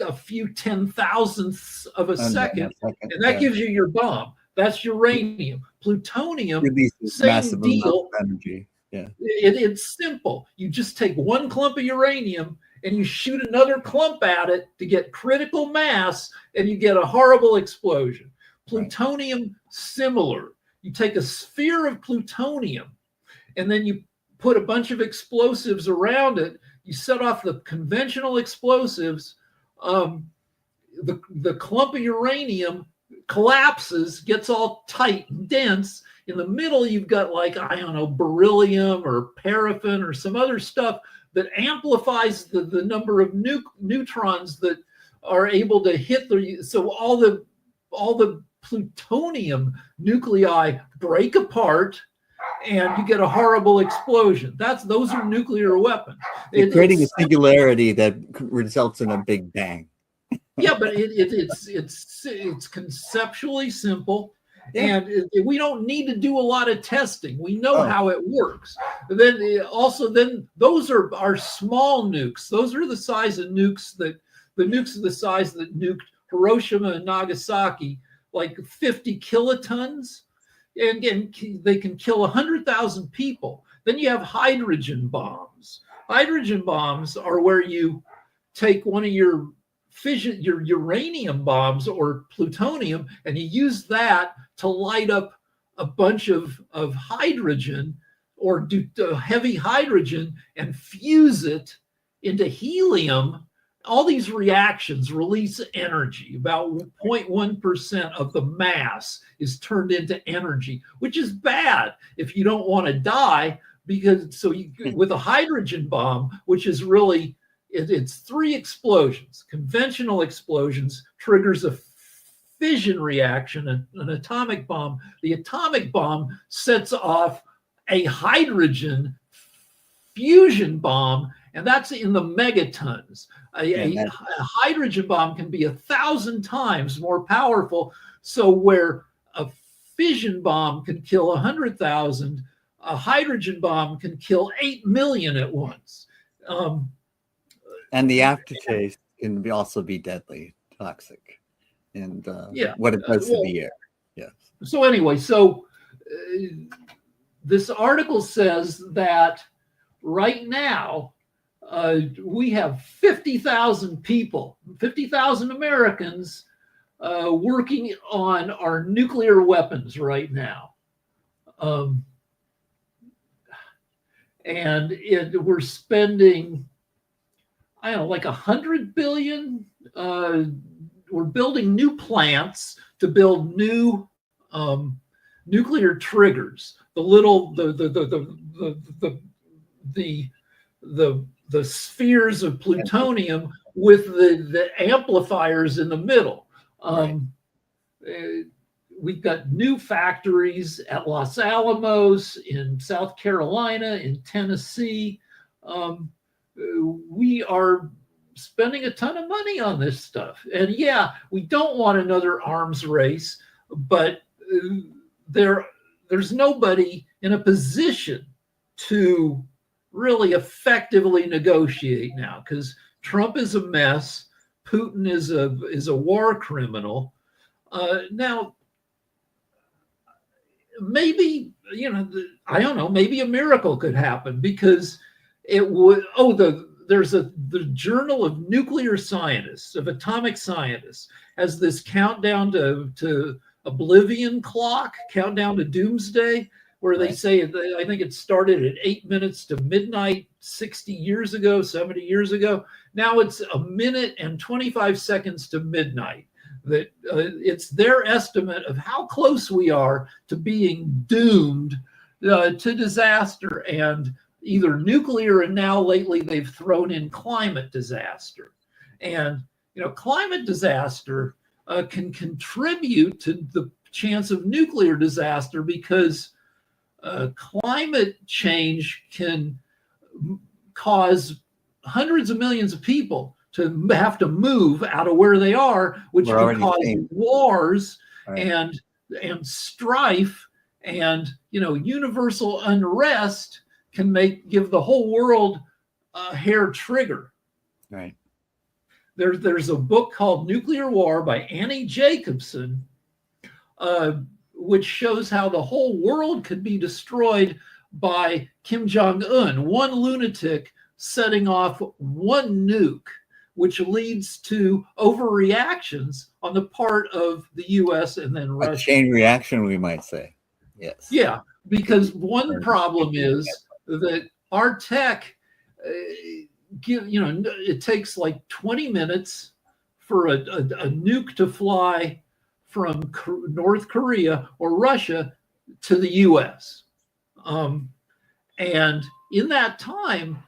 [SPEAKER 2] a few 10,000ths of a second, and that gives you your bomb. That's uranium. Plutonium, same deal.
[SPEAKER 1] Energy. Yeah.
[SPEAKER 2] It's simple. You just take one clump of uranium and you shoot another clump at it to get critical mass, and you get a horrible explosion. Plutonium, similar. You take a sphere of plutonium and then you put a bunch of explosives around it. You set off the conventional explosives. The clump of uranium collapses, gets all tight and dense. In the middle, you've got beryllium or paraffin or some other stuff that amplifies the number of neutrons that are able to hit so all the plutonium nuclei break apart, and you get a horrible explosion. Those are nuclear weapons.
[SPEAKER 1] Creating a singularity that results in a big bang.
[SPEAKER 2] Yeah, but it's conceptually simple. Yeah. And we don't need to do a lot of testing. We know how it works. Then those are our small nukes. Those are the size of nukes the nukes are the size that nuked Hiroshima and Nagasaki, like 50 kilotons. And again, they can kill 100,000 people. Then you have hydrogen bombs. Hydrogen bombs are where you take one of your uranium bombs or plutonium, and you use that to light up a bunch of hydrogen, or do heavy hydrogen and fuse it into helium, all these reactions release energy. About 0.1% of the mass is turned into energy, which is bad if you don't want to die, because with a hydrogen bomb, which is really, it's 3 explosions. Conventional explosions triggers a fission reaction, an atomic bomb. The atomic bomb sets off a hydrogen fusion bomb, and that's in the megatons. A hydrogen bomb can be 1,000 times more powerful. So where a fission bomb can kill 100,000, a hydrogen bomb can kill 8 million at once.
[SPEAKER 1] And the aftertaste can also be deadly, toxic, and what it does to the air. Yes.
[SPEAKER 2] So anyway, this article says that right now we have 50,000 people, 50,000 Americans working on our nuclear weapons right now. And we're spending, I don't know, like 100 billion. We're building new plants to build new nuclear triggers. The spheres of plutonium with the amplifiers in the middle. We've got new factories at Los Alamos, in South Carolina, in Tennessee. We are spending a ton of money on this stuff. And yeah, we don't want another arms race, but there's nobody in a position to really effectively negotiate now, because Trump is a mess. Putin is a war criminal. Now, maybe, I don't know, maybe a miracle could happen, because it would, there's the Journal of Nuclear Scientists, of Atomic Scientists, has this countdown to oblivion clock, countdown to doomsday, where they say, I think it started at 8 minutes to midnight 60 years ago, 70 years ago. Now it's 1 minute and 25 seconds to midnight. That it's their estimate of how close we are to being doomed to disaster, and either nuclear, and now lately they've thrown in climate disaster. And climate disaster can contribute to the chance of nuclear disaster, because climate change can cause hundreds of millions of people to have to move out of where they are, which can cause wars and strife, and universal unrest can give the whole world a hair trigger.
[SPEAKER 1] Right.
[SPEAKER 2] There's a book called Nuclear War by Annie Jacobsen, which shows how the whole world could be destroyed by Kim Jong-un, one lunatic setting off one nuke, which leads to overreactions on the part of the U.S. and then Russia.
[SPEAKER 1] A chain reaction, we might say. Yes.
[SPEAKER 2] Yeah, because one problem is that our tech, it takes like 20 minutes for a nuke to fly from North Korea or Russia to the U.S. And in that time,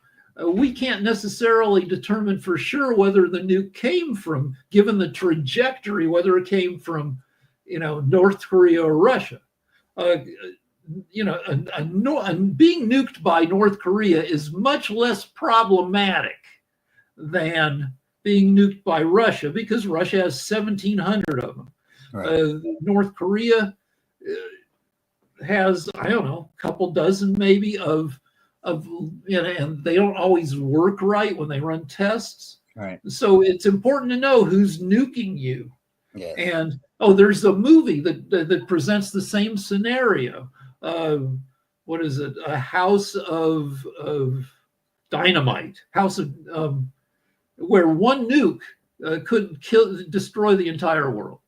[SPEAKER 2] we can't necessarily determine for sure whether the nuke came from, given the trajectory, whether it came from, North Korea or Russia. Being nuked by North Korea is much less problematic than being nuked by Russia, because Russia has 1,700 of them. Right. North Korea has, I don't know, a couple dozen maybe of and they don't always work right when they run tests.
[SPEAKER 1] Right.
[SPEAKER 2] So it's important to know who's nuking you.
[SPEAKER 1] Yes.
[SPEAKER 2] And there's a movie that presents the same scenario. What is it? A House of Dynamite. House of where one nuke could destroy the entire world.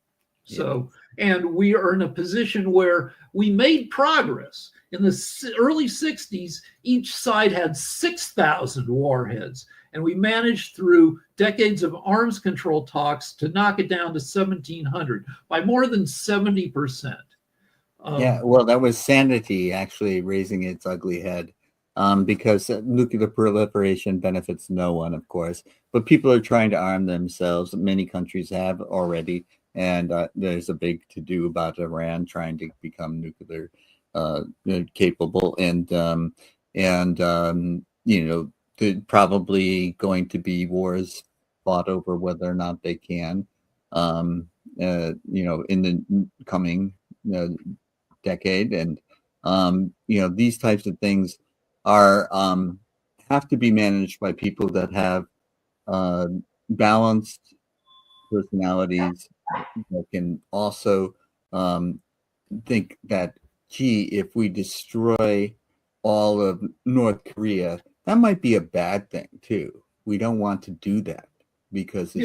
[SPEAKER 2] So, and we are in a position where we made progress. In the early 60s, each side had 6,000 warheads. And we managed through decades of arms control talks to knock it down to 1,700 by more than 70%.
[SPEAKER 1] Yeah, well, that was sanity actually raising its ugly head, because nuclear proliferation benefits no one, of course. But people are trying to arm themselves. Many countries have already, and there's a big to-do about Iran trying to become nuclear capable, and probably going to be wars fought over whether or not they can, in the coming decade. And these types of things are have to be managed by people that have balanced personalities, that can also think that, gee, if we destroy all of North Korea, that might be a bad thing too. We don't want to do that because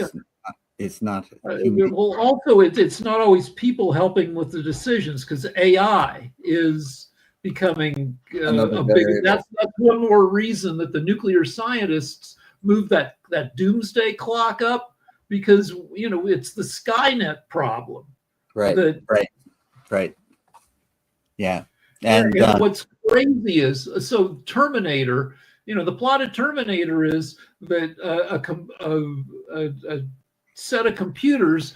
[SPEAKER 1] it's not
[SPEAKER 2] well, also it's not always people helping with the decisions, because AI is becoming a big. That's one more reason that the nuclear scientists move that doomsday clock up, because it's the Skynet problem.
[SPEAKER 1] Right. Yeah.
[SPEAKER 2] And what's crazy is, so Terminator, the plot of Terminator is that a set of computers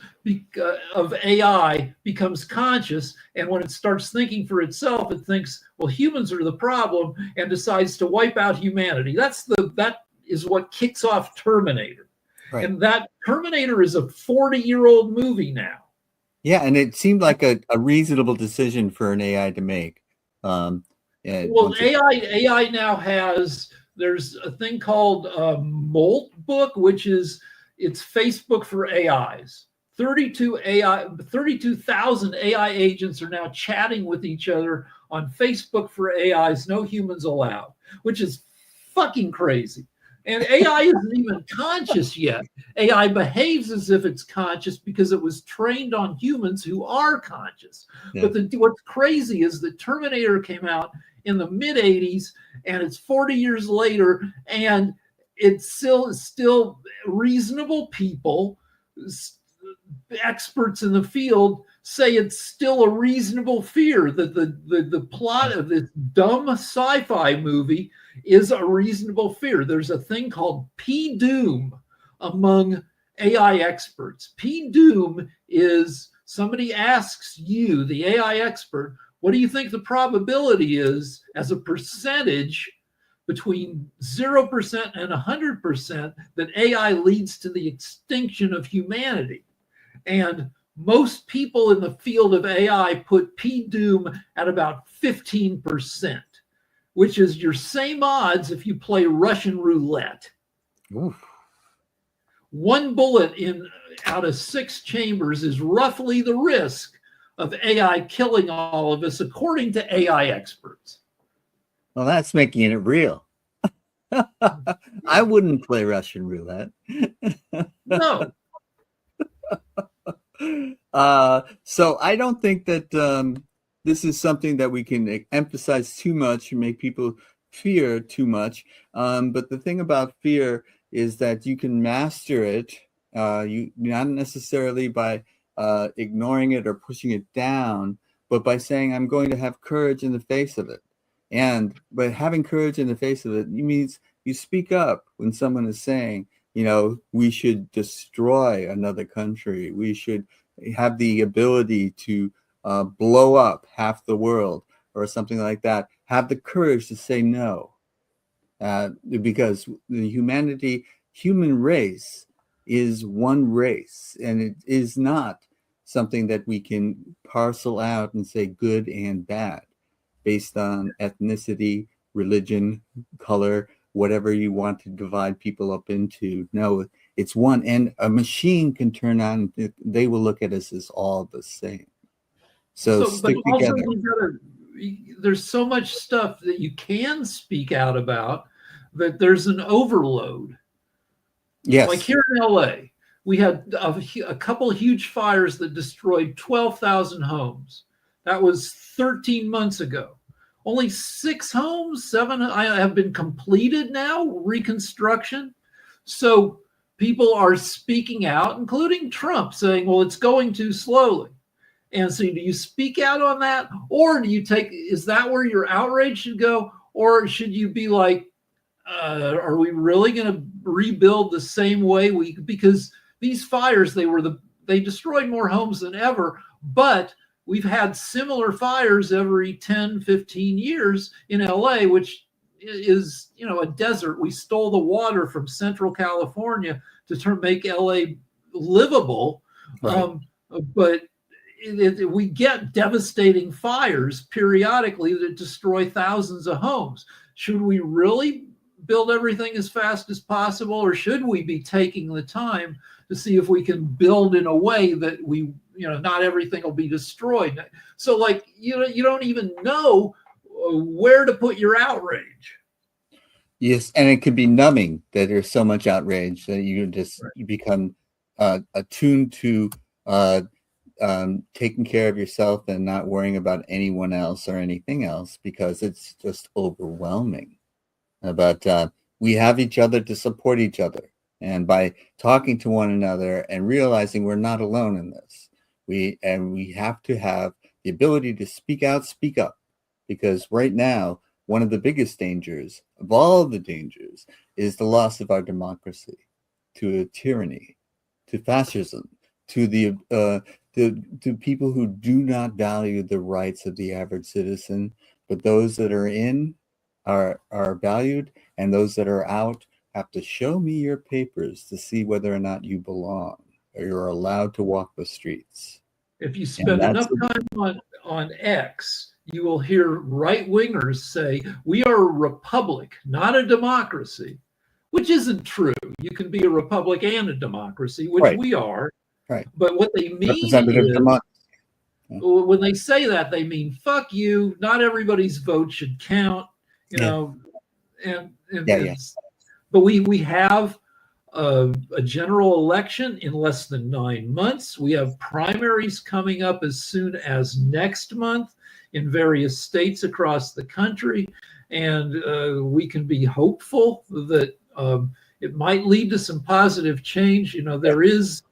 [SPEAKER 2] of AI becomes conscious, and when it starts thinking for itself, it thinks, well, humans are the problem, and decides to wipe out humanity. That is what kicks off Terminator. Right. And that Terminator is a 40-year-old movie now.
[SPEAKER 1] Yeah, and it seemed like a reasonable decision for an AI to make.
[SPEAKER 2] Well, AI now there's a thing called Molt Book, which it's Facebook for AIs. 32,000 AI agents are now chatting with each other on Facebook for AIs, no humans allowed, which is fucking crazy. And AI isn't even conscious yet. AI behaves as if it's conscious because it was trained on humans who are conscious. Yeah. But what's crazy is that Terminator came out in the mid-'80s, and it's 40 years later, and it's still reasonable people, experts in the field, say it's still a reasonable fear, that the plot of this dumb sci-fi movie is a reasonable fear. There's a thing called P-Doom among AI experts. P-Doom is somebody asks you, the AI expert, what do you think the probability is as a percentage between 0% and 100% that AI leads to the extinction of humanity? And most people in the field of AI put P-Doom at about 15%, which is your same odds if you play Russian roulette. Oof. One bullet out of 6 chambers is roughly the risk of AI killing all of us, according to AI experts.
[SPEAKER 1] Well, that's making it real. I wouldn't play Russian roulette.
[SPEAKER 2] No.
[SPEAKER 1] So I don't think that this is something that we can emphasize too much and make people fear too much. But the thing about fear is that you can master it, you not necessarily by ignoring it or pushing it down, but by saying, I'm going to have courage in the face of it. And by having courage in the face of it, it means you speak up when someone is saying, we should destroy another country. We should have the ability to blow up half the world or something like that. Have the courage to say no, because the human race is one race, and it is not something that we can parcel out and say good and bad based on ethnicity, religion, color, whatever you want to divide people up into. No, it's one. And a machine can turn on, they will look at us as all the same. So stick together.
[SPEAKER 2] There's so much stuff that you can speak out about that there's an overload.
[SPEAKER 1] Yes.
[SPEAKER 2] Like here in LA, we had a couple of huge fires that destroyed 12,000 homes. That was 13 months ago. Only 6 homes, 7 have been completed now, reconstruction. So people are speaking out, including Trump, saying, well, it's going too slowly. And so do you speak out on that? Or do you is that where your outrage should go? Or should you be like, are we really going to rebuild the same way because these fires, they destroyed more homes than ever, but we've had similar fires every 10, 15 years in LA, which is, a desert. We stole the water from Central California to make LA livable.
[SPEAKER 1] Right.
[SPEAKER 2] But we get devastating fires periodically that destroy thousands of homes. Should we really build everything as fast as possible, or should we be taking the time to see if we can build in a way that not everything will be destroyed? So you don't even know where to put your outrage.
[SPEAKER 1] Yes, and it can be numbing that there's so much outrage that you become attuned to taking care of yourself and not worrying about anyone else or anything else, because it's just overwhelming. But we have each other to support each other. And by talking to one another and realizing we're not alone in this, we have to have the ability to speak out, speak up, because right now, one of the biggest dangers of all the dangers is the loss of our democracy to a tyranny, to fascism, to to people who do not value the rights of the average citizen, but those that are in are valued, and those that are out have to show me your papers to see whether or not you belong or you're allowed to walk the streets.
[SPEAKER 2] If you spend enough time on X, you will hear right-wingers say, we are a republic, not a democracy, which isn't true. You can be a republic and a democracy, which we are.
[SPEAKER 1] Right.
[SPEAKER 2] But what they mean is, when they say that, they mean, fuck you, not everybody's vote should count, but we have a general election in less than 9 months. We have primaries coming up as soon as next month in various states across the country. And we can be hopeful that it might lead to some positive change. There is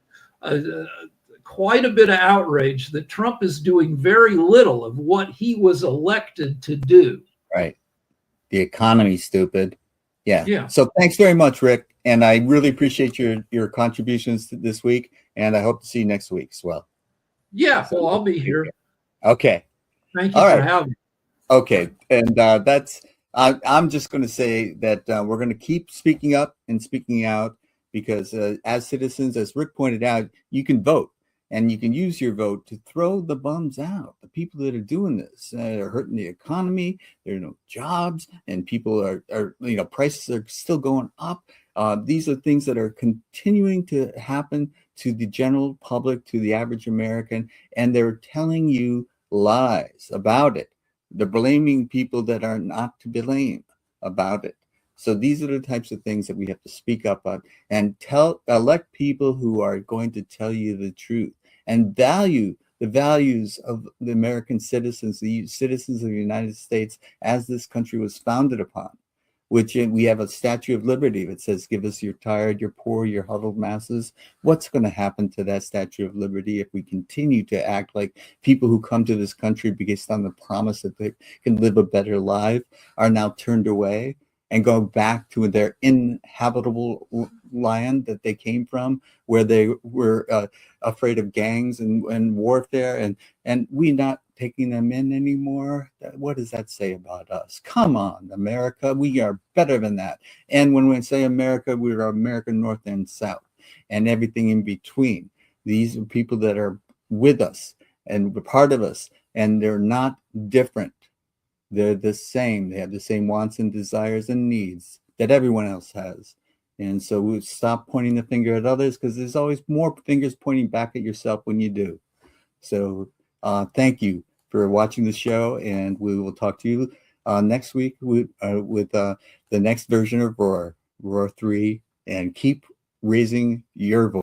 [SPEAKER 2] quite a bit of outrage that Trump is doing very little of what he was elected to do.
[SPEAKER 1] Right. The economy, stupid. Yeah. So thanks very much, Rick. And I really appreciate your contributions this week. And I hope to see you next week as well.
[SPEAKER 2] Yeah, well, I'll be here.
[SPEAKER 1] Okay.
[SPEAKER 2] Thank you for having me.
[SPEAKER 1] Okay. And I'm just going to say that we're going to keep speaking up and speaking out, because as citizens, as Rick pointed out, you can vote. And you can use your vote to throw the bums out. The people that are doing this are hurting the economy. There are no jobs, and people are prices are still going up. These are things that are continuing to happen to the general public, to the average American, and they're telling you lies about it. They're blaming people that are not to blame about it. So these are the types of things that we have to speak up on and elect people who are going to tell you the truth and value the values of the American citizens, the citizens of the United States, as this country was founded upon, which we have a Statue of Liberty that says, give us your tired, your poor, your huddled masses. What's going to happen to that Statue of Liberty if we continue to act like people who come to this country based on the promise that they can live a better life are now turned away and go back to their inhabitable land that they came from, where they were afraid of gangs and warfare, and we not taking them in anymore? What does that say about us? Come on, America, we are better than that. And when we say America, we are America North and South and everything in between. These are people that are with us and part of us, and they're not different. They're the same. They have the same wants and desires and needs that everyone else has. And so we stop pointing the finger at others, because there's always more fingers pointing back at yourself when you do. So thank you for watching the show, and we will talk to you next week with the next version of Roar 3, and keep raising your voice.